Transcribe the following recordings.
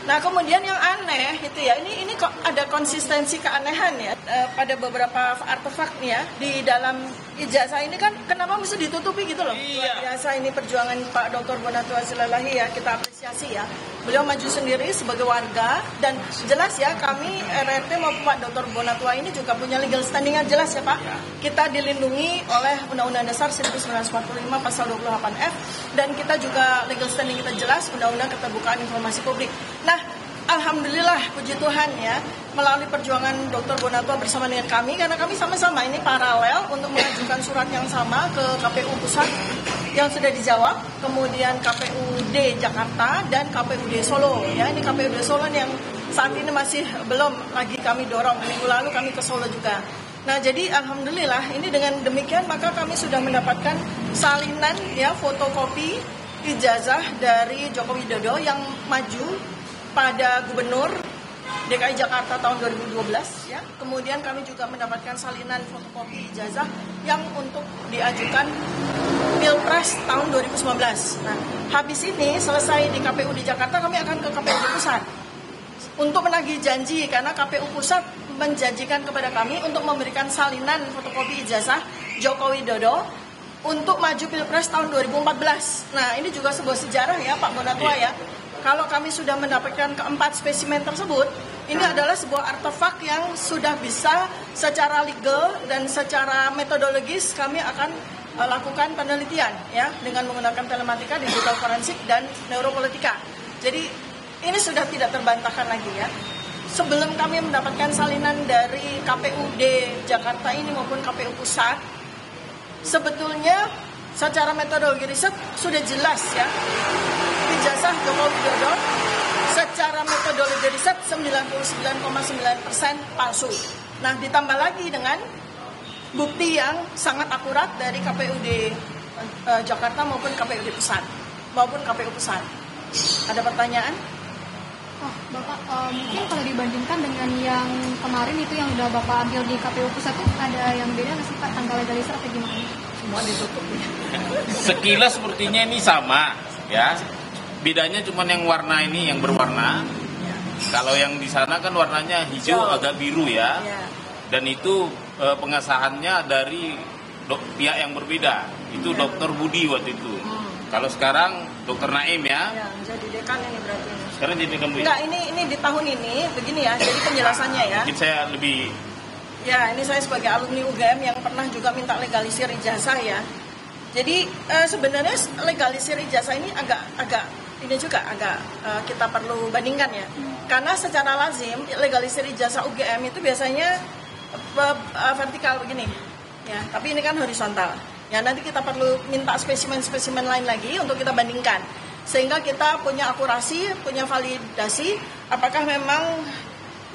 Nah kemudian yang aneh itu ya, ini kok ada konsistensi keanehan ya pada beberapa artefak nih ya di dalam ijazah ini kan, kenapa mesti ditutupi gitu loh? Luar biasa ini perjuangan Pak Dr. Bonatua Silalahi ya, kita apresiasi ya. Beliau maju sendiri sebagai warga dan jelas ya, kami RRT maupun Pak Dr. Bonatua ini juga punya legal standing yang jelas ya Pak. Kita dilindungi oleh Undang-Undang Dasar 1945 pasal 28F dan kita juga legal standing kita jelas Undang-Undang Keterbukaan Informasi Publik. Nah, alhamdulillah puji Tuhan ya, melalui perjuangan Dr. Bonatua bersama dengan kami, karena kami sama-sama ini paralel untuk mengajukan surat yang sama ke KPU Pusat yang sudah dijawab, kemudian KPUD Jakarta dan KPUD Solo ya. Ini KPUD Solo yang saat ini masih belum lagi kami dorong, minggu lalu kami ke Solo juga. Nah jadi alhamdulillah ini dengan demikian maka kami sudah mendapatkan salinan ya fotokopi ijazah dari Joko Widodo yang maju pada Gubernur DKI Jakarta tahun 2012 ya. Kemudian kami juga mendapatkan salinan fotokopi ijazah yang untuk diajukan Pilpres tahun 2019. Nah, habis ini selesai di KPU di Jakarta, kami akan ke KPU di Pusat untuk menagih janji, karena KPU Pusat menjanjikan kepada kami untuk memberikan salinan fotokopi ijazah Joko Widodo untuk maju Pilpres tahun 2014. Nah, ini juga sebuah sejarah ya Pak Bonatua ya. Kalau kami sudah mendapatkan keempat spesimen tersebut, ini adalah sebuah artefak yang sudah bisa secara legal dan secara metodologis kami akan lakukan penelitian ya dengan menggunakan telematika, digital forensik dan neuropolitika. Jadi ini sudah tidak terbantahkan lagi ya. Sebelum kami mendapatkan salinan dari KPUD Jakarta ini maupun KPU Pusat, sebetulnya secara metodologi riset sudah jelas ya. Ijazah Joko Widodo secara metodologi riset 99,9% palsu. Nah, ditambah lagi dengan bukti yang sangat akurat dari KPUD Jakarta maupun KPUD Pusat maupun KPU Pusat. Ada pertanyaan? Oh, Bapak, mungkin kalau dibandingkan dengan yang kemarin itu yang udah Bapak ambil di KPU Pusat itu ada yang beda nggak sih Pak, tanggal legalisir atau gimana? Semua ditutup ya. Sekilas sepertinya ini sama ya. Bedanya cuma yang warna ini yang berwarna. Ya. Kalau yang di sana kan warnanya hijau agak biru ya. Ya. Dan itu pengesahannya dari pihak yang berbeda. Itu ya. Dr. Budi waktu itu. Kalau sekarang Dr. Naim ya. Ya, jadi dekan ini berarti. Sekarang jadi dekan Bu. Enggak, ini di tahun ini begini ya. Jadi penjelasannya ya. Mungkin saya lebih. Ya, ini saya sebagai alumni UGM yang pernah juga minta legalisir ijazah ya. Jadi sebenarnya legalisir ijazah ini agak kita perlu bandingkan ya. Karena secara lazim legalisir ijazah UGM itu biasanya vertikal begini. Ya, tapi ini kan horizontal. Ya, nanti kita perlu minta spesimen-spesimen lain lagi untuk kita bandingkan. Sehingga kita punya akurasi, punya validasi apakah memang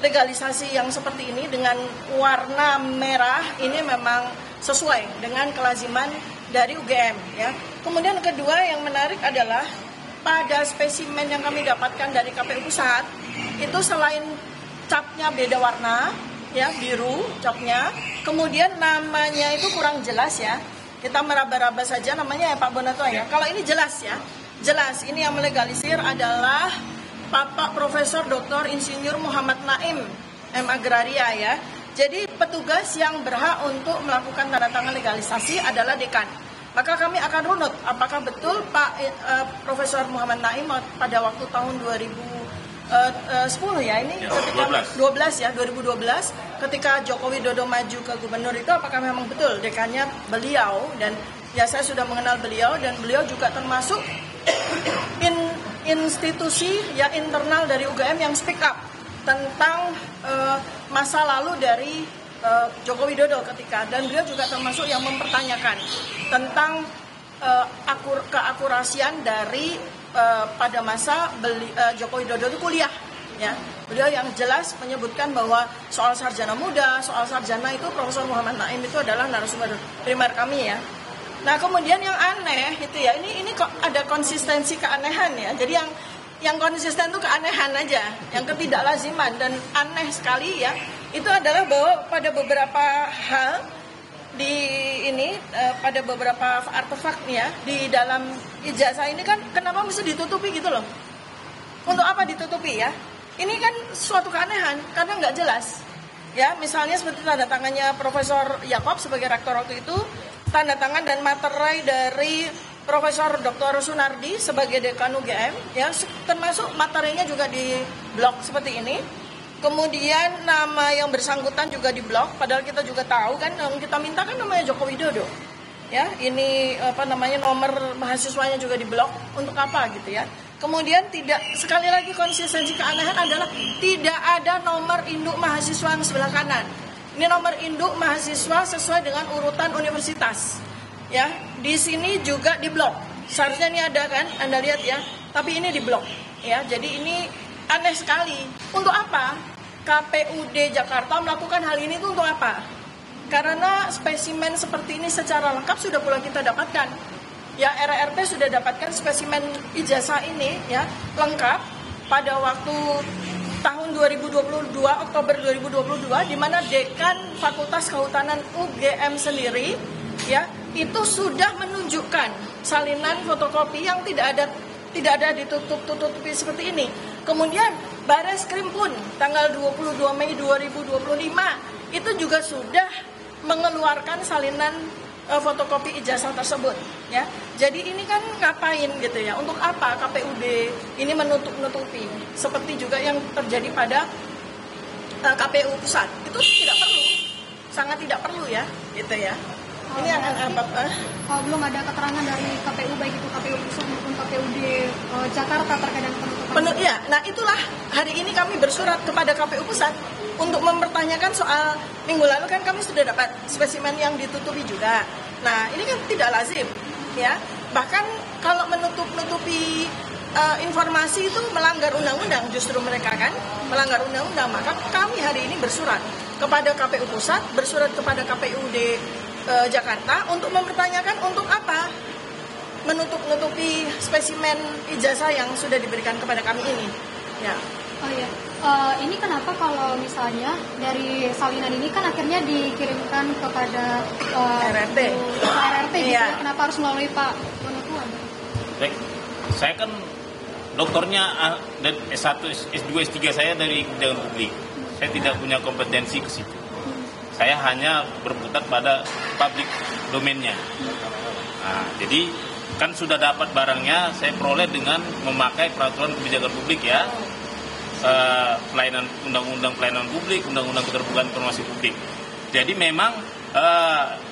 legalisasi yang seperti ini dengan warna merah ini memang sesuai dengan kelaziman dari UGM ya. Kemudian kedua yang menarik adalah pada spesimen yang kami dapatkan dari KPU Pusat itu selain capnya beda warna ya, biru capnya, kemudian namanya itu kurang jelas ya. Kita meraba-raba saja namanya ya Pak Bonatua ya. Kalau ini jelas ya. Jelas ini yang melegalisir adalah Bapak Profesor Dr. Insinyur Muhammad Naim M. Agraria ya. Jadi petugas yang berhak untuk melakukan tanda tangan legalisasi adalah dekan. Maka kami akan runut apakah betul Pak Profesor Muhammad Naim pada waktu tahun 2010 ya ini ya, ketika 2012 ketika Joko Widodo maju ke gubernur itu apakah memang betul dekannya beliau, dan ya saya sudah mengenal beliau dan beliau juga termasuk institusi ya internal dari UGM yang speak up tentang masa lalu dari Joko Widodo ketika, dan beliau juga termasuk yang mempertanyakan tentang keakurasian dari pada masa Joko Widodo itu kuliah ya. Beliau yang jelas menyebutkan bahwa soal sarjana muda, soal sarjana itu Profesor Muhammad Naim itu adalah narasumber primer kami ya. Nah kemudian yang aneh itu ya, ini kok ada konsistensi keanehan ya. Jadi yang konsisten itu keanehan aja, yang ketidaklaziman dan aneh sekali ya. Itu adalah bahwa pada beberapa hal pada beberapa artefak nih ya di dalam ijazah ini kan, kenapa mesti ditutupi gitu loh? Untuk apa ditutupi ya? Ini kan suatu keanehan karena nggak jelas. Ya, misalnya seperti tanda tangannya Profesor Yakob sebagai rektor waktu itu, tanda tangan dan materai dari Profesor Dr. Sunardi sebagai dekan UGM, ya, termasuk materinya juga di blog seperti ini. Kemudian nama yang bersangkutan juga di blog, padahal kita juga tahu kan yang kita minta kan namanya Joko Widodo. Ya, ini nomor mahasiswanya juga di blog. Untuk apa gitu ya? Kemudian sekali lagi konsistensi keanehan adalah tidak ada nomor induk mahasiswa yang sebelah kanan. Ini nomor induk mahasiswa sesuai dengan urutan universitas. Ya, di sini juga di blok. Seharusnya ini ada kan, Anda lihat ya. Tapi ini di blok. Ya, jadi ini aneh sekali. Untuk apa? KPUD Jakarta melakukan hal ini itu untuk apa? Karena spesimen seperti ini secara lengkap sudah pula kita dapatkan. Ya, RRT sudah dapatkan spesimen ijazah ini ya lengkap pada waktu tahun 2022, Oktober 2022, di mana Dekan Fakultas Kehutanan UGM sendiri ya itu sudah menunjukkan salinan fotokopi yang tidak ada ditutup-tutupi seperti ini. Kemudian Bareskrim pun tanggal 22 Mei 2025 itu juga sudah mengeluarkan salinan fotokopi ijazah tersebut ya. Jadi ini kan ngapain gitu ya? Untuk apa KPUD ini menutup-nutupi? Seperti juga yang terjadi pada KPU pusat. Itu tidak perlu. Sangat tidak perlu ya, gitu ya. Ini akan belum ada keterangan dari KPU baik itu KPU pusat maupun KPUD Jakarta terkait dengan penutupan. Ya, nah itulah hari ini kami bersurat kepada KPU pusat untuk mempertanyakan soal minggu lalu kan kami sudah dapat spesimen yang ditutupi juga. Nah ini kan tidak lazim, ya. Bahkan kalau menutup-nutupi informasi itu melanggar undang-undang, justru mereka kan melanggar undang-undang. Maka kami hari ini bersurat kepada KPU pusat, bersurat kepada KPUD Jakarta untuk mempertanyakan untuk apa menutup-nutupi spesimen ijazah yang sudah diberikan kepada kami ini. Ya. Oh iya. Ini kenapa kalau misalnya dari salinan ini kan akhirnya dikirimkan kepada RRT gitu ya. Kenapa harus melalui Pak Bonatuan? Baik, saya kan doktornya dan S1, S2, S3 saya dari kebijakan publik. Saya tidak punya kompetensi ke situ. Saya hanya berputar pada public domainnya. Nah, jadi kan sudah dapat barangnya, saya peroleh dengan memakai peraturan kebijakan publik ya, pelayanan undang-undang pelayanan publik, undang-undang keterbukaan informasi publik. Jadi memang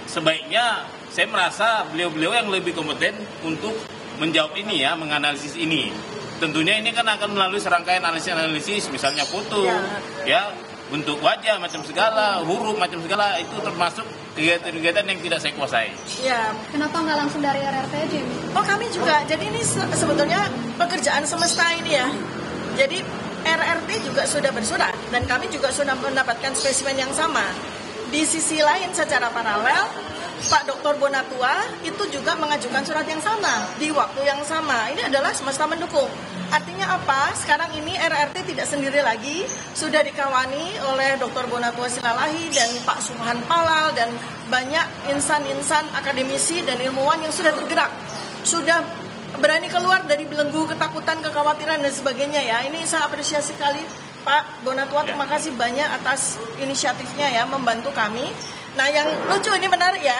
sebaiknya saya merasa beliau-beliau yang lebih kompeten untuk menjawab ini ya, menganalisis ini. Tentunya ini kan akan melalui serangkaian analisis, misalnya foto, ya. Bentuk wajah macam segala, huruf macam segala, itu termasuk kegiatan-kegiatan yang tidak saya kuasai. Ya. Kenapa nggak langsung dari RRT aja? Oh kami juga, jadi ini sebetulnya pekerjaan semesta ini ya. Jadi RRT juga sudah bersurat dan kami juga sudah mendapatkan spesimen yang sama. Di sisi lain secara paralel, Pak Dr. Bonatua itu juga mengajukan surat yang sama di waktu yang sama. Ini adalah semesta mendukung. Artinya apa? Sekarang ini RRT tidak sendiri lagi, sudah dikawani oleh Dr. Bonatua Silalahi dan Pak Subhan Palal dan banyak insan-insan akademisi dan ilmuwan yang sudah tergerak, sudah berani keluar dari belenggu ketakutan, kekhawatiran dan sebagainya ya. Ini saya apresiasi sekali Pak Bonatua, terima kasih banyak atas inisiatifnya ya membantu kami. Nah yang lucu ini menarik ya.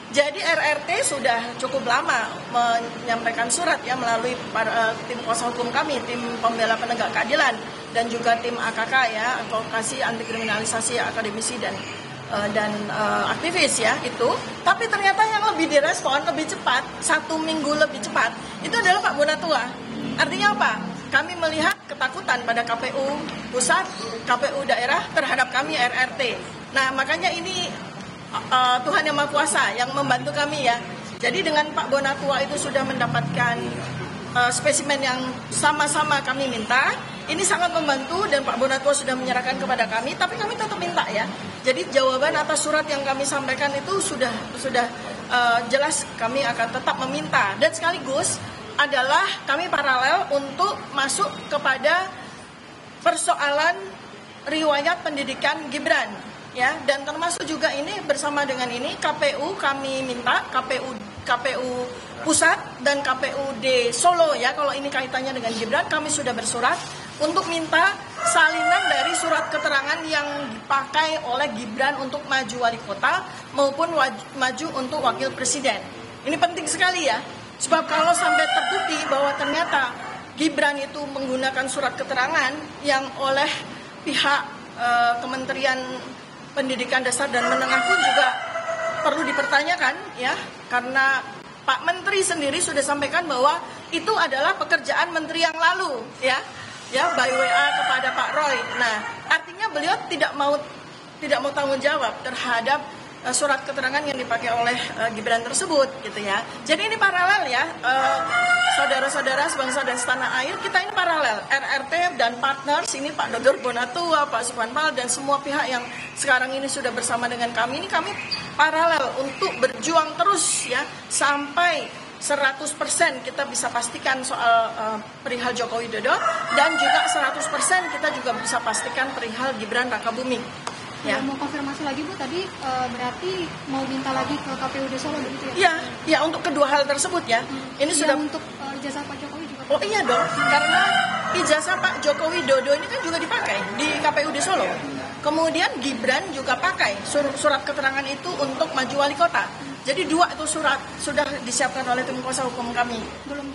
Jadi RRT sudah cukup lama menyampaikan surat ya melalui tim kuasa hukum kami, tim pembela penegak keadilan dan juga tim AKK ya, advokasi anti kriminalisasi akademisi dan aktivis ya itu. Tapi ternyata yang lebih direspon lebih cepat, 1 minggu lebih cepat itu adalah Pak Bonatua. Artinya apa? Kami melihat ketakutan pada KPU pusat, KPU daerah terhadap kami RRT. Nah makanya ini Tuhan Yang Maha Kuasa yang membantu kami ya. Jadi dengan Pak Bonatua itu sudah mendapatkan spesimen yang sama-sama kami minta. Ini sangat membantu dan Pak Bonatua sudah menyerahkan kepada kami. Tapi kami tetap minta ya. Jadi jawaban atas surat yang kami sampaikan itu sudah jelas kami akan tetap meminta. Dan sekaligus adalah kami paralel untuk masuk kepada persoalan riwayat pendidikan Gibran. Ya, dan termasuk juga ini bersama dengan ini KPU kami minta KPU KPU Pusat dan KPUD Solo ya, kalau ini kaitannya dengan Gibran, kami sudah bersurat untuk minta salinan dari surat keterangan yang dipakai oleh Gibran untuk maju wali kota maupun maju untuk wakil presiden. Ini penting sekali ya, sebab kalau sampai terbukti bahwa ternyata Gibran itu menggunakan surat keterangan yang oleh pihak Kementerian Pendidikan Dasar dan Menengah pun juga perlu dipertanyakan ya, karena Pak Menteri sendiri sudah sampaikan bahwa itu adalah pekerjaan menteri yang lalu ya by WA kepada Pak Roy. Nah, artinya beliau tidak mau tanggung jawab terhadap surat keterangan yang dipakai oleh Gibran tersebut gitu ya. Jadi ini paralel ya, saudara-saudara sebangsa dan setanah air, kita ini paralel. RRT dan partners ini Pak Dodor Bonatua, Pak Supanpal dan semua pihak yang sekarang ini sudah bersama dengan kami, ini kami paralel untuk berjuang terus ya sampai 100% kita bisa pastikan soal perihal Joko Widodo, dan juga 100% kita juga bisa pastikan perihal Gibran Rakabuming. Ya. Mau konfirmasi lagi Bu, tadi berarti mau minta lagi ke KPUD Solo begitu ya? Ya untuk kedua hal tersebut ya. Ini sudah untuk ijazah Pak Jokowi juga. Oh iya dong, karena ijazah Pak Joko Widodo ini kan juga dipakai di KPUD Solo. Kemudian Gibran juga pakai surat keterangan itu untuk maju wali kota. Jadi dua itu surat sudah disiapkan oleh tim kuasa hukum kami. Belum